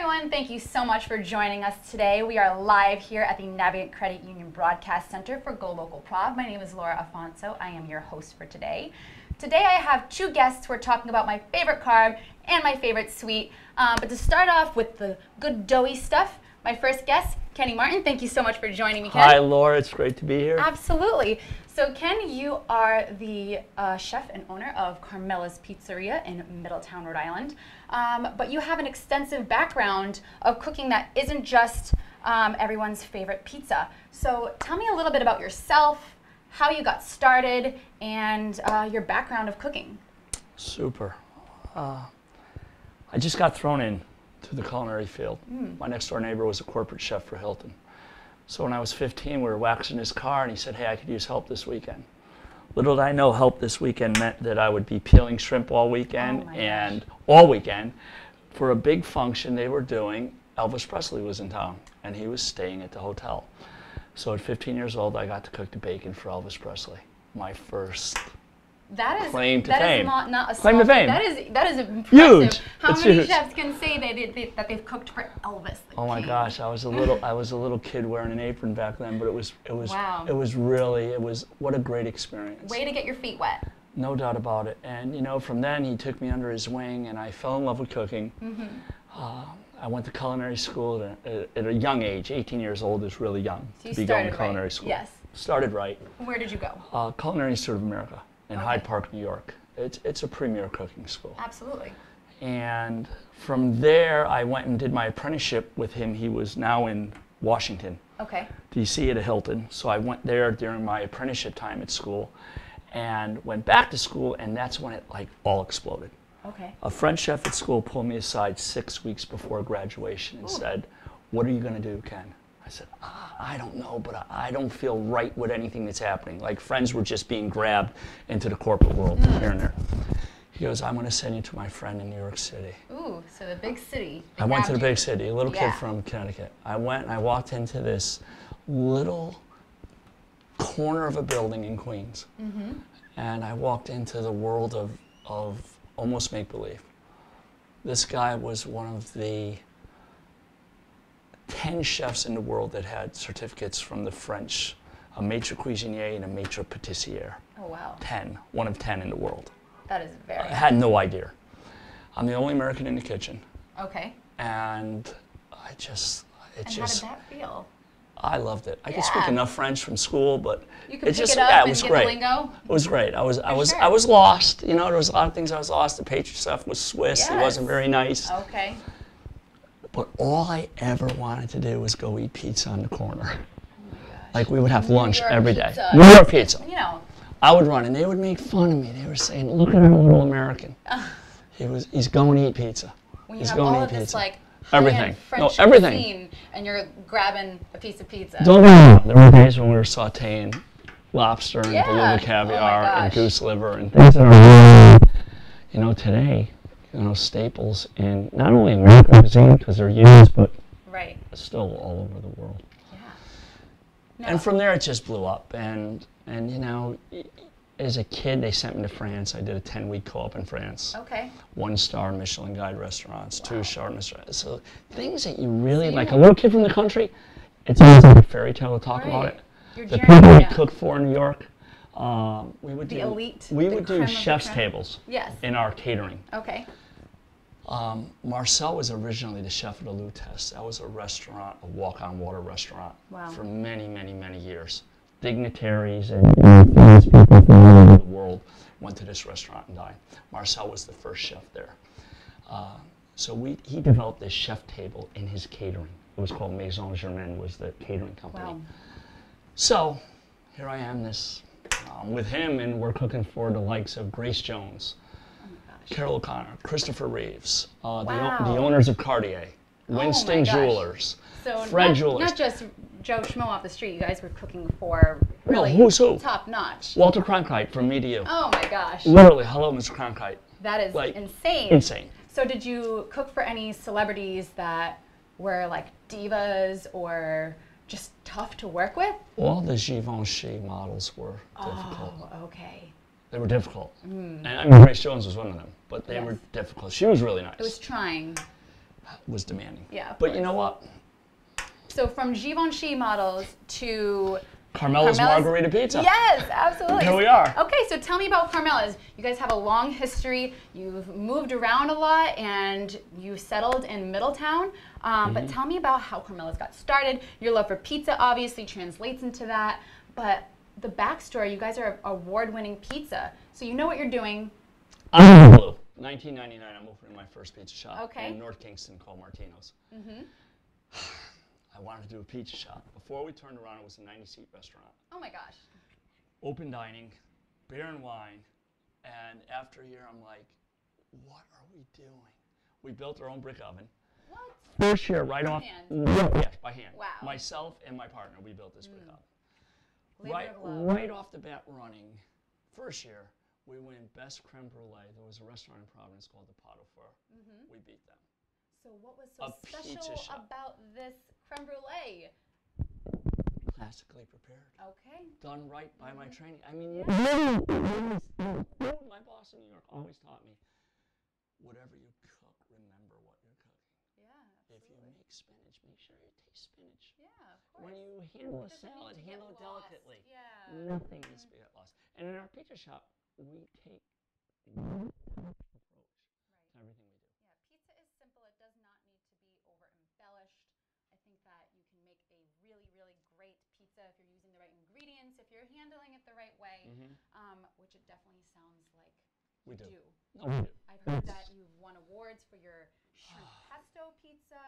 everyone, thank you so much for joining us today. We are live here at the Navigant Credit Union Broadcast Center for GoLocal Prague. My name is Laura Afonso. I am your host for today. Today I have two guests who are talking about my favorite carb and my favorite sweet. But to start off with the good doughy stuff, my first guest, Kenny Martin. Thank you so much for joining me, Ken. Hi, Laura. It's great to be here. Absolutely. So, Ken, you are the chef and owner of Carmela's Pizzeria in Middletown, Rhode Island. But you have an extensive background of cooking that isn't just everyone's favorite pizza. So tell me a little bit about yourself, how you got started, and your background of cooking. Super. I just got thrown in to the culinary field. My next door neighbor was a corporate chef for Hilton. So when I was 15, we were waxing his car, and he said, hey, I could use help this weekend. Little did I know help this weekend meant that I would be peeling shrimp all weekend, all weekend. For a big function they were doing, Elvis Presley was in town, and he was staying at the hotel. So at 15 years old, I got to cook the bacon for Elvis Presley. My first claim to fame. Not a claim to fame. That is impressive. Huge. How It's many huge. chefs can say that they've cooked for Elvis? Oh my gosh, I was a little kid wearing an apron back then, but it was Wow. what a great experience. Way to get your feet wet. No doubt about it. And you know, from then he took me under his wing, and I fell in love with cooking. I went to culinary school at a young age. 18 years old is really young to be going to culinary school. Yes. Started right. Where did you go? Culinary Institute of America in Hyde Park, New York. It's a premier cooking school. Absolutely. And from there, I went and did my apprenticeship with him. He was now in Washington, D.C. at a Hilton. So I went there during my apprenticeship time at school and went back to school, and that's when it like all exploded. A French chef at school pulled me aside 6 weeks before graduation and said, what are you going to do, Ken? I said, I don't know, but I don't feel right with anything that's happening. Like friends were just being grabbed into the corporate world here and there. He goes, I'm going to send you to my friend in New York City. Ooh, so the big city. I went to the big city, a little kid from Connecticut. I went and I walked into this little corner of a building in Queens. And I walked into the world of almost make-believe. This guy was one of the 10 chefs in the world that had certificates from the French, a maître cuisinier and a maître pâtissier. Oh, wow. 10, one of 10 in the world. That is very I had no idea. I'm the only American in the kitchen. Okay. And how did that feel? I loved it. I could speak enough French from school, but you could it pick just, it up yeah, it and was get great. the lingo? It was great. I was lost. You know, there was a lot of things I was lost. The pastry stuff was Swiss. It wasn't very nice. Okay. But all I ever wanted to do was go eat pizza on the corner. Like we would have lunch every day. New York pizza. You know. I would run, and they would make fun of me. They were saying, "Look at our little American. He's going to eat pizza. When you have all of this like everything, French everything, cuisine, and you're grabbing a piece of pizza." Don't get me wrong. There were days when we were sautéing lobster and beluga caviar and goose liver and things that are really, you know, today, you know, staples in not only American cuisine because they're used, but still all over the world. And from there, it just blew up. And you know, as a kid, they sent me to France. I did a 10-week co-op in France. 1-star Michelin Guide restaurants, 2-star Michelin. So things that you really, like a little kid from the country, it's almost like a fairy tale to talk about it. The people we cooked for in New York, we would do chef's tables in our catering. Marcel was originally the chef of the Lutèce. That was a restaurant, a walk-on-water restaurant for many, many, many years. Dignitaries and famous people from all over the world went to this restaurant and dined. Marcel was the first chef there. So he developed this chef table in his catering. It was called Maison Germaine, was the catering company. So here I am with him, and we're cooking for the likes of Grace Jones, Carol O'Connor, Christopher Reeves, the owners of Cartier, Winston Jewelers, Fred Jewelers. Not just Joe Schmo off the street. You guys were cooking for really top notch. Walter Cronkite from Me to You. Oh my gosh. Literally, hello, Mr. Cronkite. That is like, insane. Insane. So did you cook for any celebrities that were like divas or just tough to work with? All the Givenchy models were difficult. Oh, okay. They were difficult. And I mean, Grace Jones was one of them, but they were difficult. She was really nice. It was trying. was demanding. Yeah. But you know what? So from Givenchy models to Carmela's Margarita Pizza. Yes, absolutely. Here we are. Okay, so tell me about Carmela's. You guys have a long history. You've moved around a lot, and you settled in Middletown. But tell me about how Carmela's got started. Your love for pizza obviously translates into that. But the backstory, you guys are award-winning pizza, so you know what you're doing. I'm blue. 1999, I'm opening my first pizza shop in North Kingston called Martino's. I wanted to do a pizza shop. Before we turned around, it was a 90-seat restaurant. Oh my gosh. Open dining, beer and wine, and after a year, I'm like, what are we doing? We built our own brick oven. What? First year, right off. Yeah, by hand. Wow. Myself and my partner, we built this brick oven. Right off the bat running, first year, we win Best Creme Brulee. There was a restaurant in Providence called the Pot au Feu. We beat them. So what was so special about this creme brulee? Classically prepared. Okay. Done right by my training. I mean, my boss in New York always taught me, whatever you cook, remember what you're cooking. Yeah, absolutely. If you make spinach, make sure you taste spinach. Yeah, of course. When you handle a salad, handle it delicately. Yeah. Nothing needs to get lost. And in our pizza shop, we take one approach to everything we do. Yeah, pizza is simple. It does not need to be over embellished. I think that you can make a really, really great pizza if you're using the right ingredients, if you're handling it the right way, which it definitely sounds like we do. No, we do. I've heard that you've won awards for your shrimp pesto pizza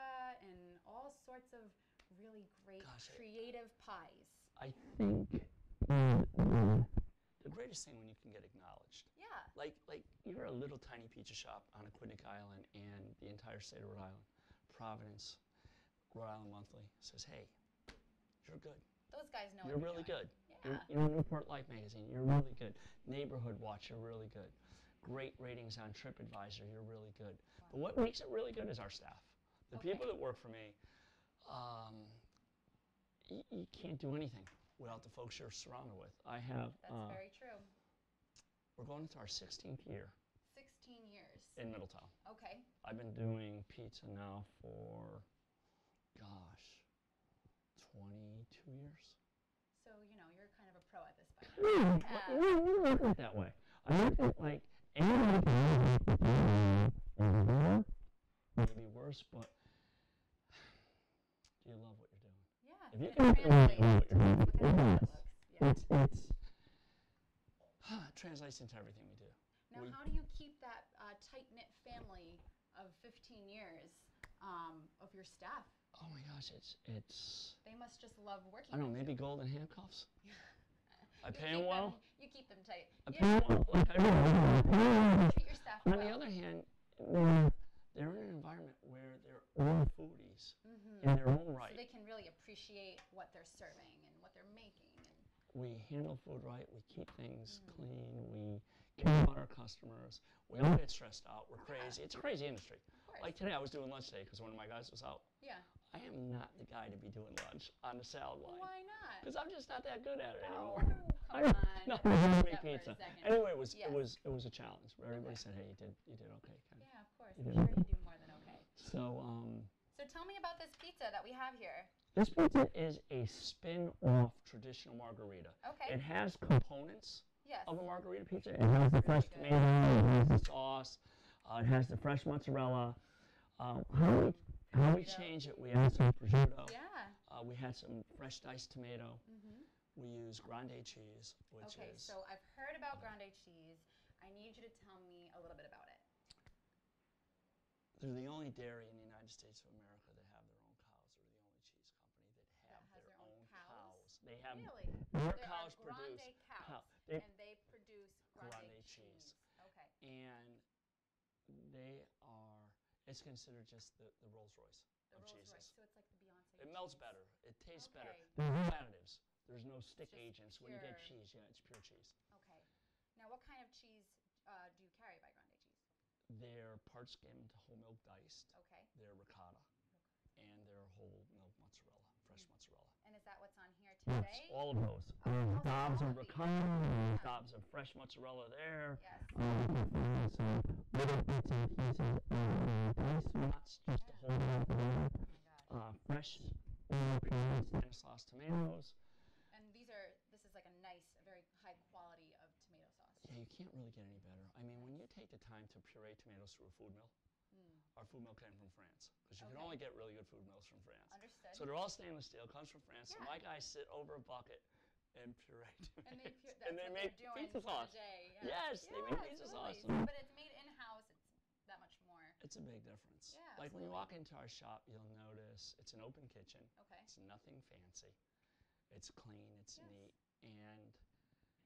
and all sorts of really great creative pies. I think the greatest thing when you can get acknowledged. Yeah. Like you're a little tiny pizza shop on Aquidneck Island, and the entire state of Rhode Island, Providence, Rhode Island Monthly says, hey, you're good. Those guys know you're really good. Yeah. You're Newport Life magazine. You're really good. Neighborhood Watch. You're really good. Great ratings on TripAdvisor. You're really good. Wow. But what makes it really good is our staff. The people that work for me. You can't do anything without the folks you're surrounded with. I have. That's very true. We're going into our 16th year. 16 years. In Middletown. Okay. I've been doing pizza now for, 22 years. So, you're kind of a pro at this point. You look at it that way. I look at it like maybe worse, but do you love what you're doing? Yeah. If you can love what you're doing, it translates into everything we do. Now, how do you keep that tight-knit family of 15 years of your staff? Oh my gosh, it's. They must just love working. I don't know, maybe golden handcuffs. I pay them well. You keep them tight. I pay them well. Like, I treat your staff well. On the other hand, they're in an environment where they're all foodies in their own right. So they can really appreciate what they're serving and what they're making. We handle food right. We keep things clean. We care about our customers. We don't get stressed out. We're crazy. It's a crazy industry. Like today, I was doing lunch today because one of my guys was out. Yeah. I am not the guy to be doing lunch on the salad line. Why not? Because I'm just not that good at it anymore. Come on. No, I make pizza. Anyway, it was a challenge. Where everybody said, "Hey, you did okay." Yeah, of course. I'm sure you do more than okay. So tell me about this pizza that we have here. This pizza is a spin-off traditional margarita. Okay. It has components of a margarita pizza. It has the fresh tomato, it has the sauce, it has the fresh mozzarella. How we change it, we add some prosciutto. Yeah. We had some fresh diced tomato. We use grande cheese, which is... Okay, so I've heard about grande cheese. I need you to tell me a little bit about it. They're the only dairy in the United States of America that have their own cows. They're the only cheese company that have their own cows. They have their cows produce cows, and they produce grande cheese. Okay. And they are, it's considered just the Rolls Royce of cheeses. So it's like the Beyonce. It melts better. It tastes better. There's no additives. There's no stick agents. When you get cheese, it's pure cheese. Okay. Now, what kind of cheese do you carry by grande cheese? They're part skimmed, whole milk diced. Okay. They're ricotta. And they're whole milk mozzarella, fresh mozzarella. And is that what's on here today? Yes, all of those. Dobs of ricotta, dobs of fresh mozzarella there. Yes. Some little bits and pieces of diced nuts, just to hold fresh, tomato sauce tomatoes. And this is like a very high quality of tomato sauce. Yeah, you can't really get any better. I mean, when you take the time to puree tomatoes through a food mill, our food mill came from France, because you can only get really good food mills from France. Understood. So they're all stainless steel, comes from France. Yeah. So my guys sit over a bucket and puree tomatoes. And they make pizza sauce. Yeah. Yes, they make pizza sauce. But it's made in-house. It's that much more. It's a big difference. Yeah, like when you walk into our shop, you'll notice it's an open kitchen. Okay. It's nothing fancy. It's clean. It's neat. And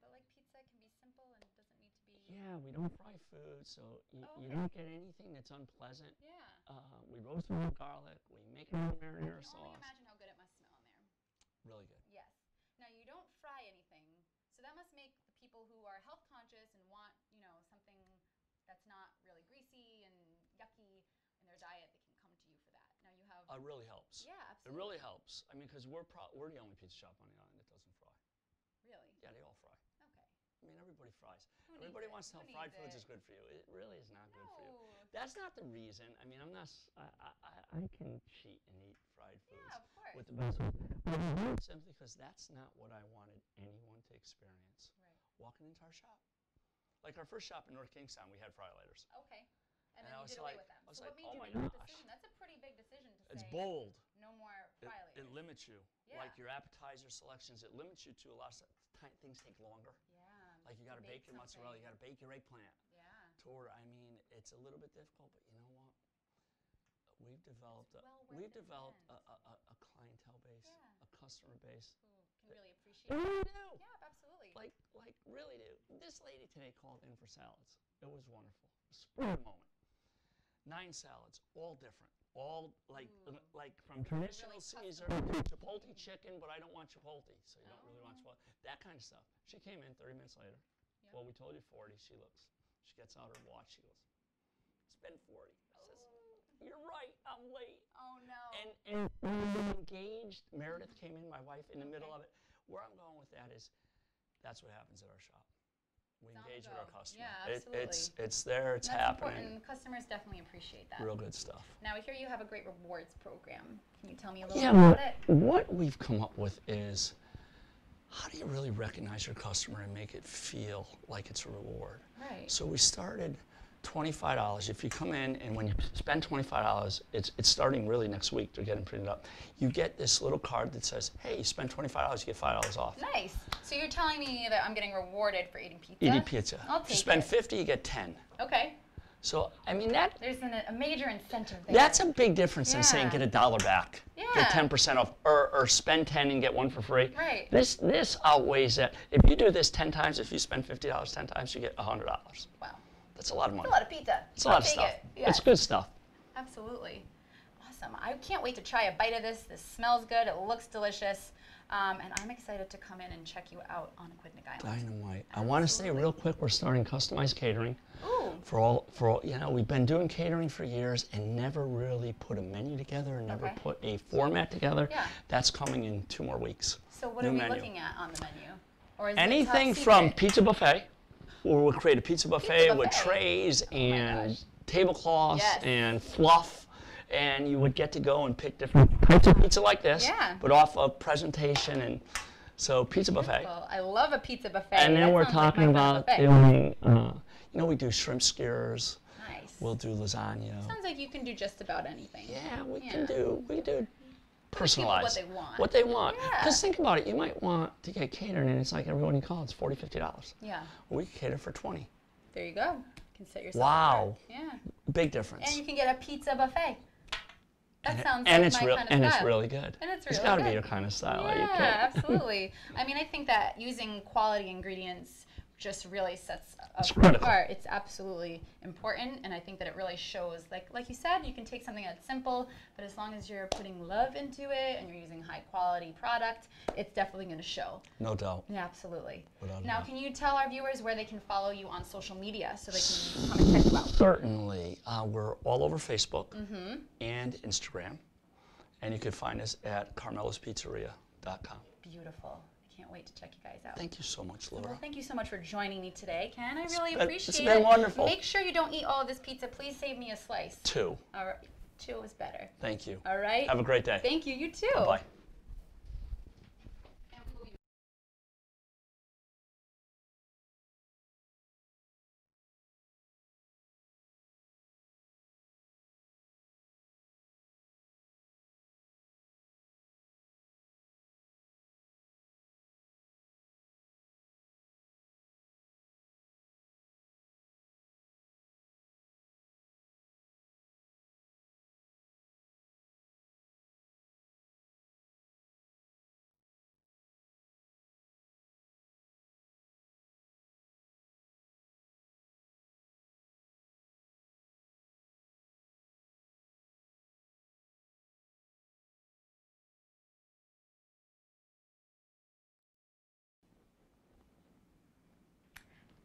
but like pizza can be simple and it doesn't need to be. Yeah, we don't fry food, so you don't get anything that's unpleasant. Yeah. We roast them with garlic. We make it with marinara sauce. I can only imagine how good it must smell in there. Really good. Yes. Now you don't fry anything, so that must make the people who are health conscious and want, something that's not really greasy and yucky in their diet, they can come to you for that. Now you have. It really helps. Yeah, absolutely. It really helps. I mean, because we're the only pizza shop on the island that doesn't fry. Really? Yeah, they all fry. Okay. I mean, everybody fries. Who Everybody wants to tell fried foods is good for you. It really is not good for you. That's not the reason. I mean, I'm not. I can cheat and eat fried foods. Yeah, of course. With the best ones. Simply because that's not what I wanted anyone to experience. Right. Walking into our shop. Like our first shop in North Kingstown, we had fry lighters. Okay. And then I you was did like, away with them. I was So like, what made oh you my make that gosh. decision? That's a pretty big decision to It's say. bold. No more fry lighters. It limits you. Yeah. Like your appetizer selections, it limits you to a lot of things take longer. Yeah. Like you got to bake your mozzarella, you got to bake your eggplant. Yeah. To order. I mean, it's a little bit difficult, but you know what? We've developed a clientele base, a customer base. Who can really appreciate it. Really do. Yeah, absolutely. Like really do. This lady today called in for salads. It was wonderful. Spur moment. 9 salads, all different. All like from traditional really Caesar to Chipotle chicken, but I don't want Chipotle, so you don't really want Chipotle. That kind of stuff. She came in 30 minutes later. Yep. Well, we told you 40. She gets out her watch. She goes, it's been 40. I says, you're right, I'm late. Oh, no. And we engaged. Meredith came in, my wife, in the middle of it. Where I'm going with that is that's what happens at our shop. We engage with our customer. Yeah, absolutely. It's there, it's happening. Important. Customers definitely appreciate that. Real good stuff. Now, here you have a great rewards program. Can you tell me a little bit about it? What we've come up with is, how do you really recognize your customer and make it feel like it's a reward? Right. So we started $25. If you come in and when you spend $25, it's starting really next week. They're getting printed up. You get this little card that says, hey, you spend $25, you get $5 off. Nice. So you're telling me that I'm getting rewarded for eating pizza? Eating pizza. I'll take If you spend it. $50, you get $10. Okay. So, I mean, there's a major incentive there. That's a big difference than saying get $1 back. Yeah. Get 10% off, or spend 10 and get 1 for free. Right. This outweighs that. If you do this 10 times, if you spend $50 10 times, you get $100. Wow. That's a lot of money. It's a lot of pizza. It's a lot of stuff. It's good stuff. Absolutely. Awesome. I can't wait to try a bite of this. This smells good. It looks delicious. And I'm excited to come in and check you out on Aquidneck Island. Dynamite. I want to say real quick, we're starting customized catering. Ooh. For all, we've been doing catering for years and never really put a menu together and never put a format together. Yeah. That's coming in 2 more weeks. So what are we looking at on the menu? Or is anything from pizza buffet, where we'll create a pizza buffet with trays and tablecloths and fluff. And you would get to go and pick different types of pizza like this, but off of presentation, and so pizza buffet. I love a pizza buffet. And then we're talking about doing, we do shrimp skewers. Nice. We'll do lasagna. Sounds like you can do just about anything. Yeah, we do personalized. What they want. Because think about it, you might want to get catered, and it's like everyone you call, it's $40, $50. Yeah. Well, we can cater for $20. There you go. You can set yourself apart. Yeah. Big difference. And you can get a pizza buffet. That sounds and like it's my real, kind of and style. It's really good. And it's really It's got to good. be your kind of style. Yeah, absolutely. I mean, I think that using quality ingredients just really sets us apart. It's absolutely important, and I think that it really shows. Like you said, you can take something that's simple, but as long as you're putting love into it and you're using high quality product, it's definitely going to show. No doubt. Yeah, absolutly. Without now, doubt. can you tell our viewers where they can follow you on social media so they can come and check you out? Certainly. We're all over Facebook and Instagram, and you can find us at carmelospizzeria.com. Beautiful. Can't wait to check you guys out. Thank you so much, Laura. Well, thank you so much for joining me today, Ken. I really appreciate it. It's been wonderful. Make sure you don't eat all of this pizza. Please save me a slice. 2. All right. Chill is better. Thank you. All right. Have a great day. Thank you. You too. Bye.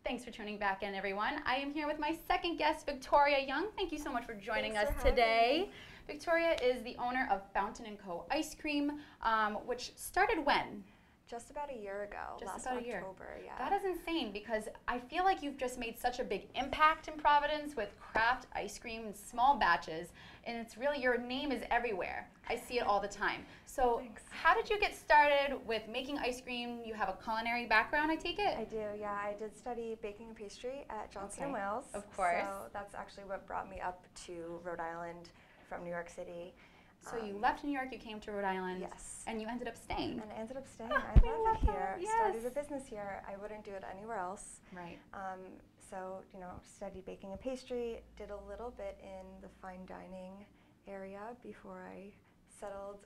Thanks for tuning back in, everyone. I am here with my second guest, Victoria Young. Thank you so much for joining us today. Victoria is the owner of Fountain & Co. Ice Cream, which started when? Just about a year ago, last October, yeah. That is insane because I feel like you've just made such a big impact in Providence with craft ice cream in small batches, and it's really, your name is everywhere. I see it all the time. So Thanks. How did you get started with making ice cream? You have a culinary background, I take it? I do, yeah. I did study baking and pastry at Johnson & Wales. Of course. So that's actually what brought me up to Rhode Island from New York City. So you left New York, you came to Rhode Island, yes, and you ended up staying. And I ended up staying. Oh, I love it here. Yes. Started a business here. I wouldn't do it anywhere else. Right. So, you know, studied baking and pastry, did a little bit in the fine dining area before I settled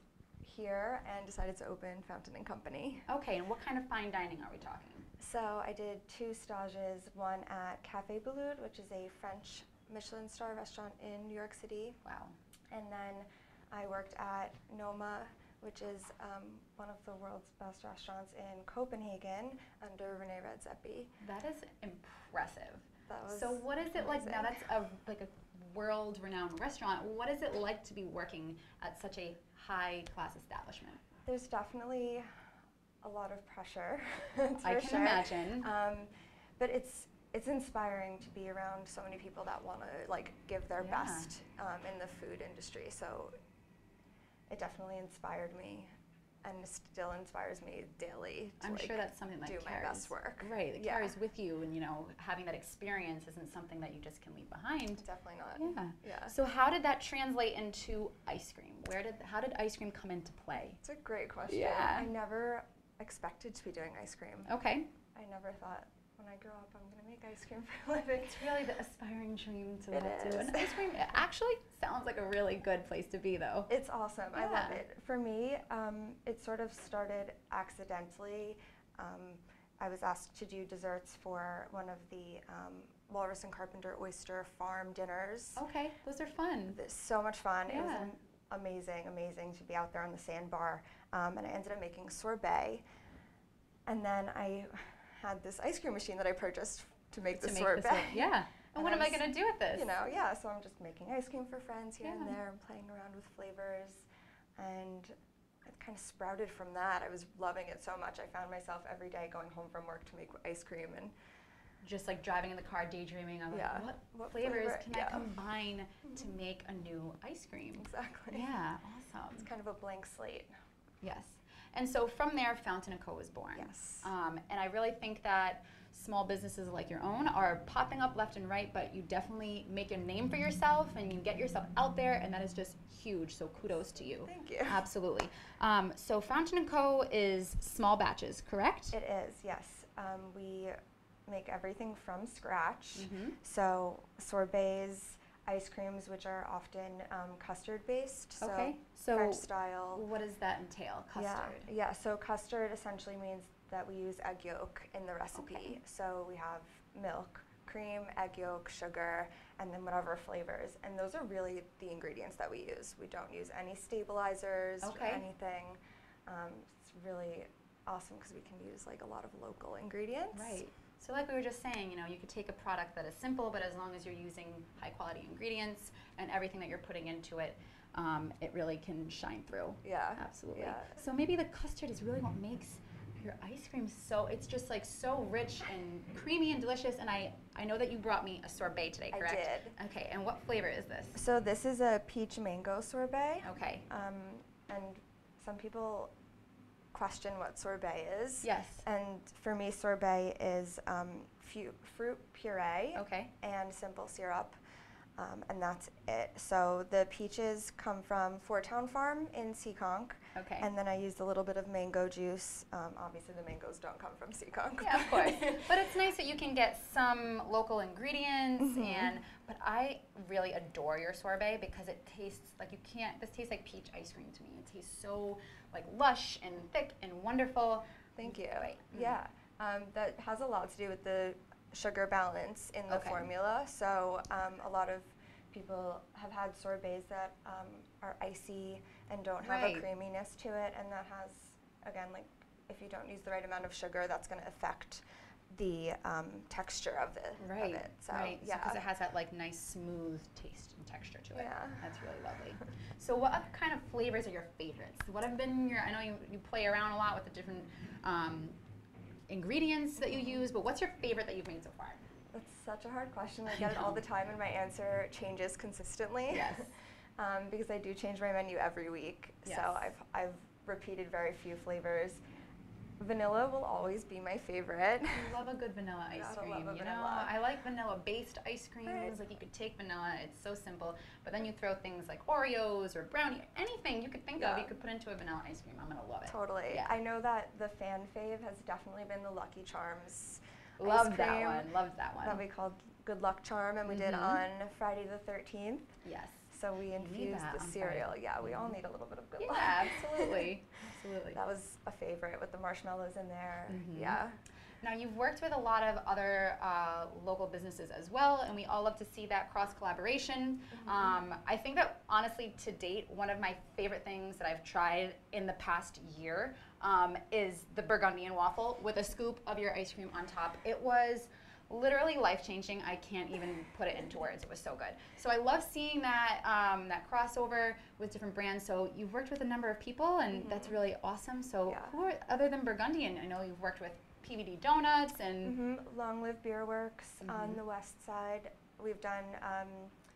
here and decided to open Fountain & Company. Okay, and what kind of fine dining are we talking? So I did 2 stages, one at Café Beloud, which is a French Michelin star restaurant in New York City. Wow. And then I worked at Noma, which is one of the world's best restaurants in Copenhagen under Rene Redzepi. That is impressive. That was so what is it like now? That's like a world-renowned restaurant. What is it like to be working at such a high-class establishment? There's definitely a lot of pressure. I can imagine. But it's inspiring to be around so many people that want to like give their best in the food industry. So it definitely inspired me, and still inspires me daily to I'm sure that's something that do carries, my best work. Right, it carries with you, and you know, having that experience isn't something that you just can leave behind. Definitely not. Yeah. So how did that translate into ice cream? How did ice cream come into play? It's a great question. Yeah. I never expected to be doing ice cream. Okay. I never thought, when I grow up, I'm going to make ice cream for a living. It's really the aspiring dream to It do. And ice cream actually sounds like a really good place to be, though. It's awesome. I love it. For me, it sort of started accidentally. I was asked to do desserts for one of the Walrus and Carpenter Oyster Farm dinners. Okay, those are fun. So much fun. Yeah. It was amazing to be out there on the sandbar. And I ended up making sorbet. And then I had this ice cream machine that I purchased to make the sorbet. Yeah. And what am I going to do with this? You know, so I'm just making ice cream for friends here and there and playing around with flavors. And it kind of sprouted from that. I was loving it so much. I found myself every day going home from work to make ice cream and just like driving in the car, daydreaming of like, what flavors can I combine to make a new ice cream? Exactly. Yeah, awesome. It's kind of a blank slate. Yes. And so from there, Fountain & Co. was born. Yes. And I really think that small businesses like your own are popping up left and right, but you definitely make a name for yourself and you get yourself out there, and that is just huge. So kudos to you. Thank you. Absolutely. So Fountain & Co. is small batches, correct? It is, yes. We make everything from scratch. Mm-hmm. So sorbets, ice creams, which are often custard based, okay. So French style. What does that entail, custard? Yeah, so custard essentially means that we use egg yolk in the recipe. Okay. So we have milk, cream, egg yolk, sugar, and then whatever flavors. And those are really the ingredients that we use. We don't use any stabilizers or anything. It's really awesome because we can use like a lot of local ingredients. Right. So like we were just saying, you know, you could take a product that is simple, but as long as you're using high quality ingredients and everything that you're putting into it, it really can shine through. Yeah. Absolutely. Yeah. So maybe the custard is really what makes Your ice cream's it's just like so rich and creamy and delicious. And I know that you brought me a sorbet today, correct? I did. Okay, and what flavor is this? So this is a peach mango sorbet. Okay. And some people question what sorbet is. Yes. And for me, sorbet is fruit puree and simple syrup. And that's it. So the peaches come from Fort Town Farm in Seekonk. Okay. And then I used a little bit of mango juice. Obviously the mangoes don't come from Seekonk. Yeah, of course. But it's nice that you can get some local ingredients. But I really adore your sorbet because it tastes like this tastes like peach ice cream to me. It tastes so like lush and thick and wonderful. Thank you. Yeah. That has a lot to do with the sugar balance in the formula. So a lot of people have had sorbets that are icy and don't have a creaminess to it, and that has, again, like if you don't use the right amount of sugar, that's going to affect the texture of it. So, yeah, because it has that like nice smooth taste and texture to it. Yeah, that's really lovely. So, what other kind of flavors are your favorites? What have been I know you play around a lot with the different ingredients that you use, but what's your favorite that you've made so far? That's such a hard question. I get it all the time, and my answer changes consistently. Yes. Because I do change my menu every week. Yes. So I've repeated very few flavors. Vanilla will always be my favorite. I love a good vanilla ice cream. I like vanilla-based ice creams. Right. Like you could take vanilla, it's so simple, but then you throw things like Oreos or brownie, anything you could think of, you could put into a vanilla ice cream. I'm gonna love it. Totally. Yeah. I know that the fan fave has definitely been the Lucky Charms. Loved that one. Loved that one. That we called Good Luck Charm, and we did on Friday the 13th. Yes. So we infused the cereal. Yeah, we all need a little bit of good luck. Yeah, absolutely. Absolutely. That was a favorite with the marshmallows in there. Yeah. Now, you've worked with a lot of other local businesses as well, and we all love to see that cross-collaboration. I think that, honestly, to date, one of my favorite things that I've tried in the past year is the Burgundian waffle with a scoop of your ice cream on top. It was literally life-changing. I can't even put it into words. It was so good. So I love seeing that that crossover with different brands. So you've worked with a number of people, and that's really awesome. So who are, other than Burgundian? I know you've worked with PVD Donuts and Long Live Beer Works on the west side. We've done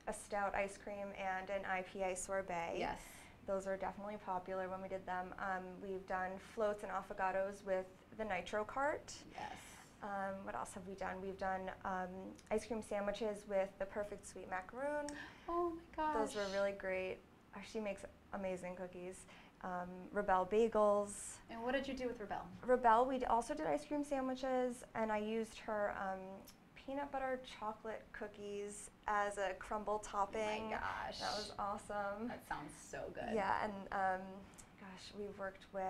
a stout ice cream and an IPA sorbet. Yes. Those are definitely popular when we did them. We've done floats and affogatos with the Nitro Cart. Yes. What else have we done? We've done ice cream sandwiches with the Perfect Sweet Macaroon. Oh my gosh. Those were really great. She makes amazing cookies. Rebelle bagels. And what did you do with Rebelle? Rebelle, we also did ice cream sandwiches, and I used her peanut butter chocolate cookies as a crumble topping. Oh my gosh. That was awesome. That sounds so good. Yeah, and gosh, we've worked with...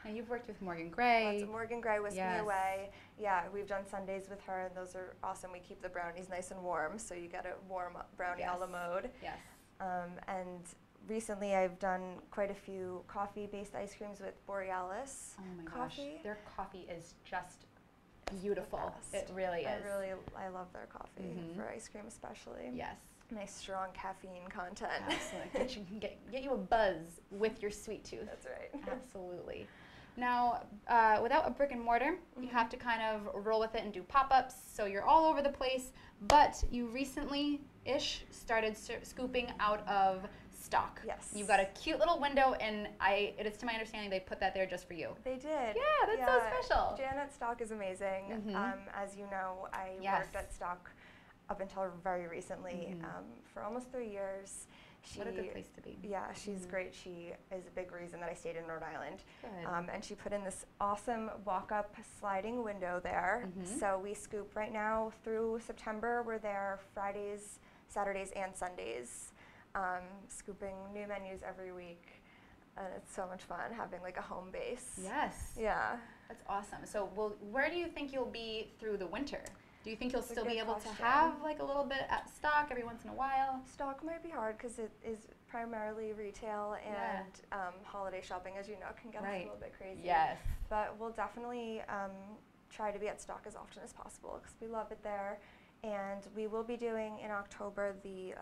And you've worked with Morgan Gray. Morgan Gray, Whisk Me Away. Yeah, we've done Sundays with her, and those are awesome. We keep the brownies nice and warm, so you get a warm brownie a la mode. Yes. And recently I've done quite a few coffee-based ice creams with Borealis. Oh my coffee. Gosh, their coffee is just beautiful. It really is. I love their coffee for ice cream especially. Yes. Nice strong caffeine content. Absolutely. Get you a buzz with your sweet tooth. That's right. Absolutely. Now, without a brick and mortar, you have to kind of roll with it and do pop-ups, so you're all over the place, but you recently-ish started scooping out of stock. Yes. You've got a cute little window, and it is to my understanding they put that there just for you. They did. Yeah, that's so special. Janet Stock is amazing. As you know, I worked at Stock up until very recently for almost 3 years. What a good place to be. Yeah, she's great. She is a big reason that I stayed in Rhode Island. Good. And she put in this awesome walk-up sliding window there. So we scoop right now through September. We're there Fridays, Saturdays, and Sundays, scooping new menus every week. And it's so much fun having like a home base. Yes. Yeah. That's awesome. So where do you think you'll be through the winter? Do you think you'll still be able to have like a little bit at stock every once in a while? Stock might be hard because it is primarily retail, and holiday shopping, as you know, can get a little bit crazy. Yes. But we'll definitely try to be at stock as often as possible because we love it there. And we will be doing in October the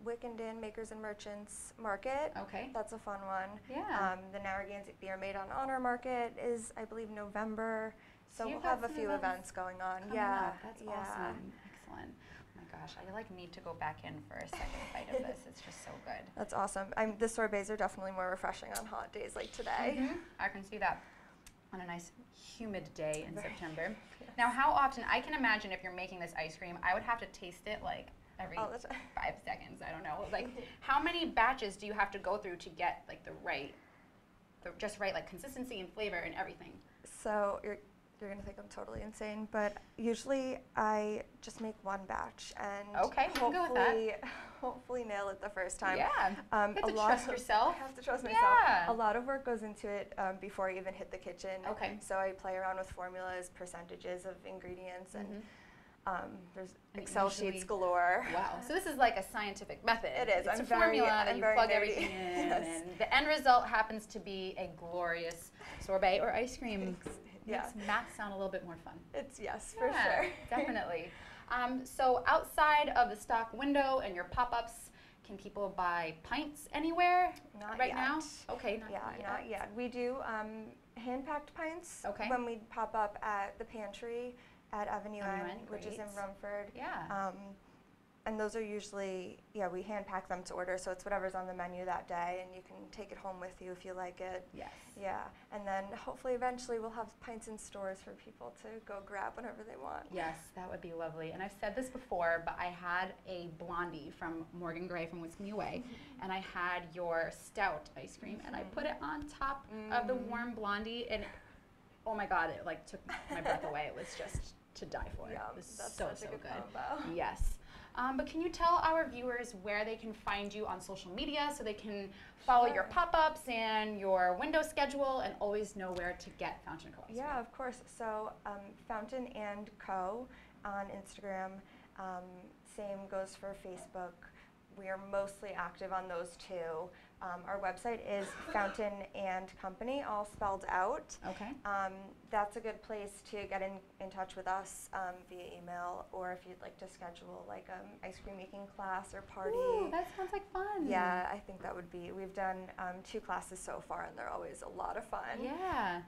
Wickenden Makers and Merchants Market. Okay. That's a fun one. Yeah. The Narragansett Beer Made on Honor Market is, I believe, November. So we'll you've got have a some few events going on. Yeah. Up. That's awesome. Excellent. Oh my gosh, I like need to go back in for a second bite of this. It's just so good. That's awesome. The sorbets are definitely more refreshing on hot days like today. I can see that on a nice humid day in September. Yes. Now, how often, I can imagine if you're making this ice cream, I would have to taste it like every 5 seconds. I don't know. Like, how many batches do you have to go through to get like the just right like consistency and flavor and everything? So you're gonna think I'm totally insane, but usually I just make one batch and hopefully nail it the first time. Yeah, you have to trust yourself. I have to trust myself. Yeah. A lot of work goes into it before I even hit the kitchen. Okay. So I play around with formulas, percentages of ingredients, and there's Excel sheets galore. Wow. So this is like a scientific method. It is. It's a formula that you plug everything in, and the end result happens to be a glorious sorbet or ice cream. Makes math sound a little bit more fun. For sure. Definitely. So outside of the stock window and your pop-ups, can people buy pints anywhere now? Okay, not yet. We do hand-packed pints when we pop up at the pantry at Avenue N, which is in Rumford. Yeah. And those are usually, we hand pack them to order, so it's whatever's on the menu that day, and you can take it home with you if you like it. Yes. Yeah, and then hopefully eventually we'll have pints in stores for people to go grab whenever they want. Yes, that would be lovely. And I've said this before, but I had a blondie from Morgan Gray from Whisk Me Away, and I had your stout ice cream, and I put it on top of the warm blondie, and oh my God, it like took my breath away. It was just to die for. Yeah, it was that's so such a good good. combo. Yes. But can you tell our viewers where they can find you on social media so they can follow your pop-ups and your window schedule and always know where to get Fountain & Co. ice cream? Yeah, of course. So Fountain & Co. on Instagram. Same goes for Facebook. We are mostly active on those two. Our website is Fountain & Company, all spelled out. Okay. That's a good place to get in touch with us via email, or if you'd like to schedule like an ice cream making class or party. Ooh, that sounds like fun. Yeah, I think that would be. We've done 2 classes so far, and they're always a lot of fun. Yeah.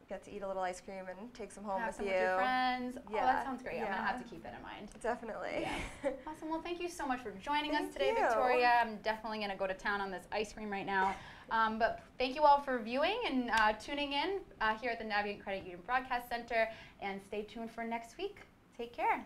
Get to eat a little ice cream and take some home have with some you. With your friends. Yeah. Oh, that sounds great. I'm going to have to keep that in mind. Definitely. Yeah. Awesome. Well, thank you so much for joining us today, Thank you. Victoria. I'm definitely going to go to town on this ice cream right now. But thank you all for viewing and tuning in here at the Navigant Credit Union Broadcast Center. And stay tuned for next week. Take care.